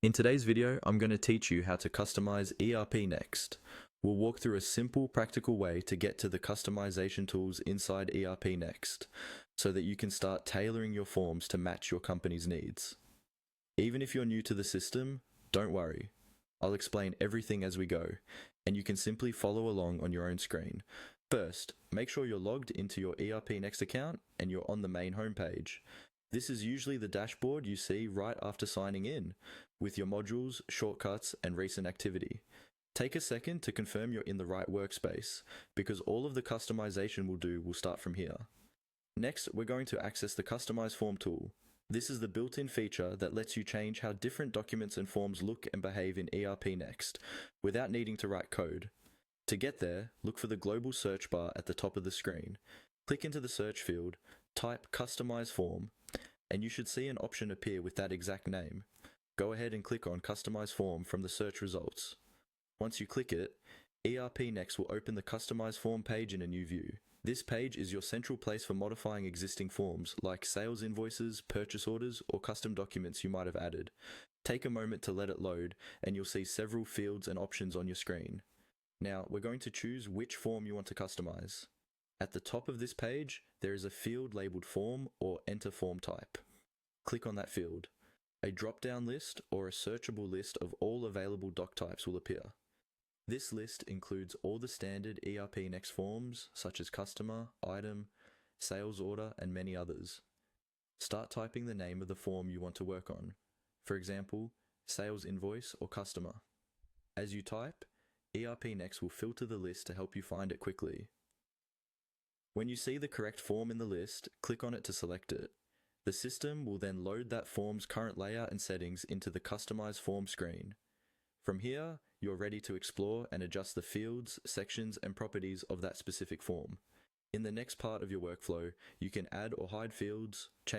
In today's video, I'm going to teach you how to customize ERPNext. We'll walk through a simple, practical way to get to the customization tools inside ERPNext, so that you can start tailoring your forms to match your company's needs. Even if you're new to the system, don't worry. I'll explain everything as we go, and you can simply follow along on your own screen. First, make sure you're logged into your ERPNext account and you're on the main homepage. This is usually the dashboard you see right after signing in, with your modules, shortcuts, and recent activity. Take a second to confirm you're in the right workspace, because all of the customization we'll do will start from here. Next, we're going to access the Customize Form tool. This is the built-in feature that lets you change how different documents and forms look and behave in ERPNext, without needing to write code. To get there, look for the global search bar at the top of the screen. Click into the search field, type Customize Form, and you should see an option appear with that exact name. Go ahead and click on Customize Form from the search results. Once you click it, ERPNext will open the Customize Form page in a new view. This page is your central place for modifying existing forms, like sales invoices, purchase orders, or custom documents you might have added. Take a moment to let it load, and you'll see several fields and options on your screen. Now, we're going to choose which form you want to customize. At the top of this page, there is a field labeled Form or Enter Form Type. Click on that field. A drop-down list or a searchable list of all available doc types will appear. This list includes all the standard ERPNext forms, such as customer, item, sales order, and many others. Start typing the name of the form you want to work on. For example, sales invoice or customer. As you type, ERPNext will filter the list to help you find it quickly. When you see the correct form in the list, click on it to select it. The system will then load that form's current layout and settings into the Customize Form screen. From here, you're ready to explore and adjust the fields, sections, and properties of that specific form. In the next part of your workflow, you can add or hide fields, change